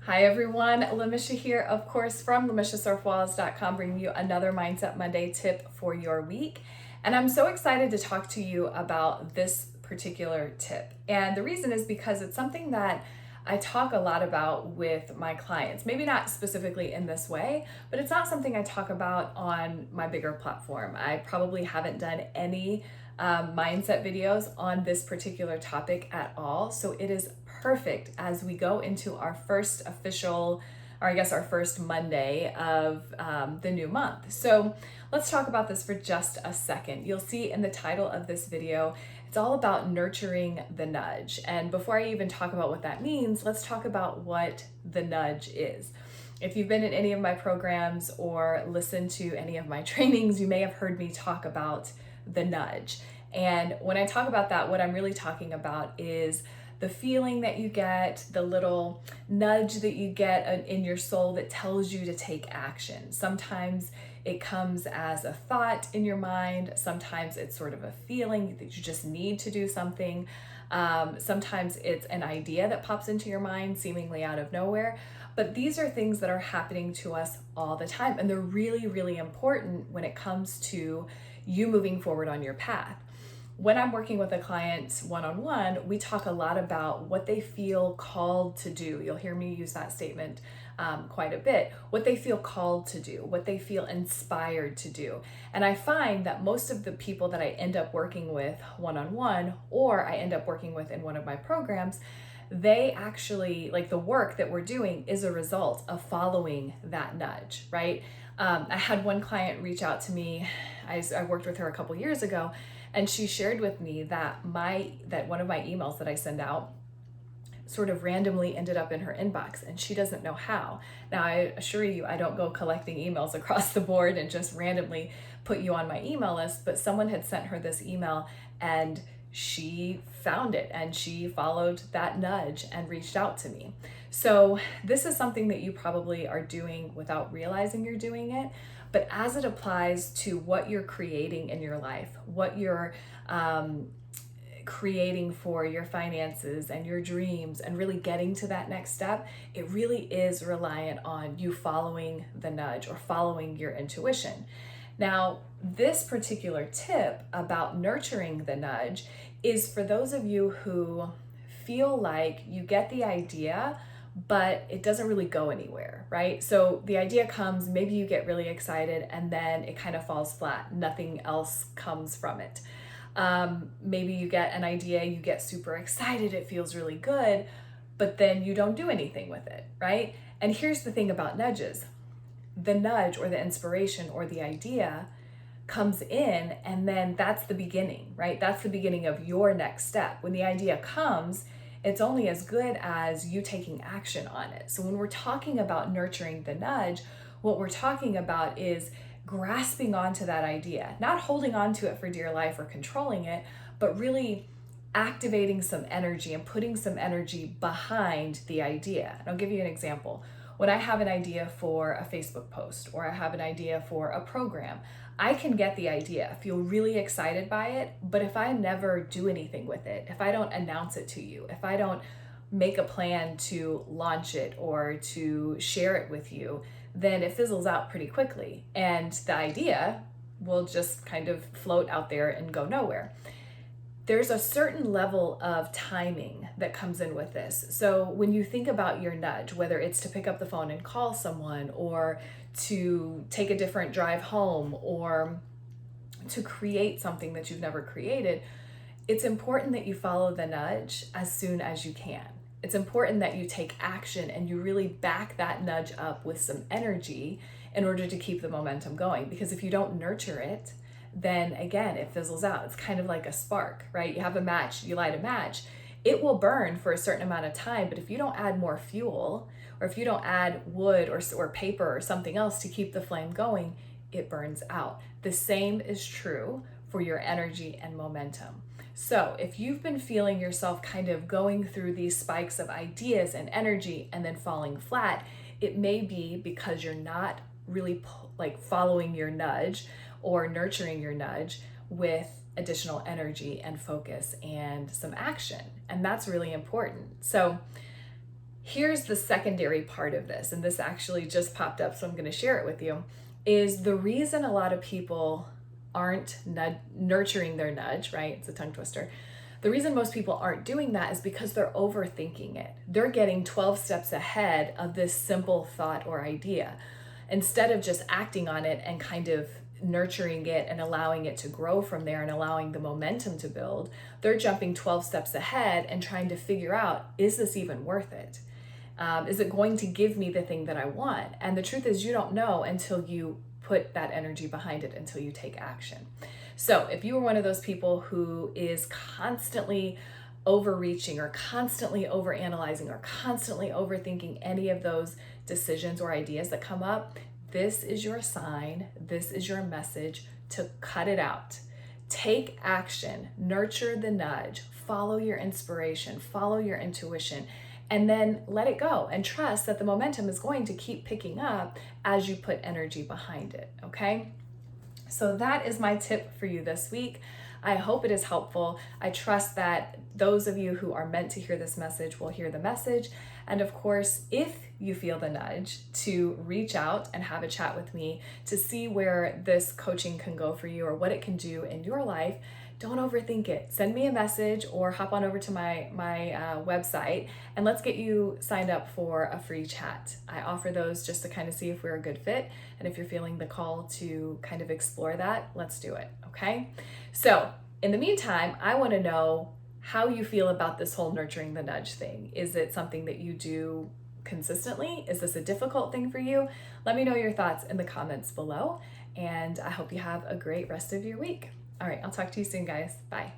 Hi everyone, Lamisha here, of course, from LamishaSerf-Walls.com, bringing you another Mindset Monday tip for your week. And I'm so excited to talk to you about this particular tip. And the reason is because it's something that I talk a lot about with my clients. Maybe not specifically in this way, but it's not something I talk about on my bigger platform. I probably haven't done any mindset videos on this particular topic at all. So it is perfect as we go into our first official, or I guess our first Monday of the new month. So let's talk about this for just a second. You'll see in the title of this video, it's all about nurturing the nudge. And before I even talk about what that means, let's talk about what the nudge is. If you've been in any of my programs or listened to any of my trainings, you may have heard me talk about the nudge. And when I talk about that, what I'm really talking about is the feeling that you get, the little nudge that you get in your soul that tells you to take action. Sometimes it comes as a thought in your mind. Sometimes it's sort of a feeling that you just need to do something. Sometimes it's an idea that pops into your mind seemingly out of nowhere. But these are things that are happening to us all the time. And they're really, really important when it comes to you moving forward on your path. When I'm working with a client one-on-one, we talk a lot about what they feel called to do. You'll hear me use that statement quite a bit. What they feel called to do, what they feel inspired to do. And I find that most of the people that I end up working with one-on-one, or I end up working with in one of my programs, they actually, like, the work that we're doing is a result of following that nudge, right? I had one client reach out to me. I worked with her a couple years ago, and she shared with me that one of my emails that I send out sort of randomly ended up in her inbox, and she doesn't know how. Now, I assure you, I don't go collecting emails across the board and just randomly put you on my email list, but someone had sent her this email and she found it and she followed that nudge and reached out to me. So this is something that you probably are doing without realizing you're doing it, but as it applies to what you're creating in your life, what you're creating for your finances and your dreams and really getting to that next step, it really is reliant on you following the nudge or following your intuition. Now, this particular tip about nurturing the nudge is for those of you who feel like you get the idea, but it doesn't really go anywhere, right? So the idea comes, maybe you get really excited and then it kind of falls flat. Nothing else comes from it. Maybe you get an idea, you get super excited, it feels really good, but then you don't do anything with it, right? And here's the thing about nudges. The nudge or the inspiration or the idea comes in, and then that's the beginning, right? That's the beginning of your next step. When the idea comes, it's only as good as you taking action on it. So when we're talking about nurturing the nudge, what we're talking about is grasping onto that idea, not holding on to it for dear life or controlling it, but really activating some energy and putting some energy behind the idea. And I'll give you an example. When I have an idea for a Facebook post or I have an idea for a program, I can get the idea, feel really excited by it, but if I never do anything with it, if I don't announce it to you, if I don't make a plan to launch it or to share it with you, then it fizzles out pretty quickly. And the idea will just kind of float out there and go nowhere. There's a certain level of timing that comes in with this. So when you think about your nudge, whether it's to pick up the phone and call someone or to take a different drive home or to create something that you've never created, it's important that you follow the nudge as soon as you can. It's important that you take action and you really back that nudge up with some energy in order to keep the momentum going. Because if you don't nurture it, then again, it fizzles out. It's kind of like a spark, right? You have a match, you light a match, it will burn for a certain amount of time, but if you don't add more fuel, or if you don't add wood or paper or something else to keep the flame going, it burns out. The same is true for your energy and momentum. So if you've been feeling yourself kind of going through these spikes of ideas and energy and then falling flat, it may be because you're not really following your nudge or nurturing your nudge with additional energy and focus and some action. And that's really important. So Here's the secondary part of this, and this actually just popped up, so I'm going to share it with you, is the reason a lot of people aren't nurturing their nudge, right? It's a tongue twister. The reason most people aren't doing that is because they're overthinking it. They're getting 12 steps ahead of this simple thought or idea. Instead of just acting on it and kind of nurturing it and allowing it to grow from there and allowing the momentum to build, they're jumping 12 steps ahead and trying to figure out, is this even worth it? Is it going to give me the thing that I want? And the truth is, you don't know until you put that energy behind it, until you take action. So if you are one of those people who is constantly overreaching or constantly overanalyzing or constantly overthinking any of those decisions or ideas that come up, this is your sign, this is your message to cut it out. Take action, nurture the nudge, follow your inspiration, follow your intuition, and then let it go and trust that the momentum is going to keep picking up as you put energy behind it, okay? So that is my tip for you this week. I hope it is helpful. I trust that those of you who are meant to hear this message will hear the message. And of course, if you feel the nudge to reach out and have a chat with me to see where this coaching can go for you or what it can do in your life, don't overthink it. Send me a message or hop on over to my website and let's get you signed up for a free chat. I offer those just to kind of see if we're a good fit. And if you're feeling the call to kind of explore that, let's do it, okay? So in the meantime, I want to know how you feel about this whole nurturing the nudge thing. Is it something that you do consistently? Is this a difficult thing for you? Let me know your thoughts in the comments below. And I hope you have a great rest of your week. All right, I'll talk to you soon, guys. Bye.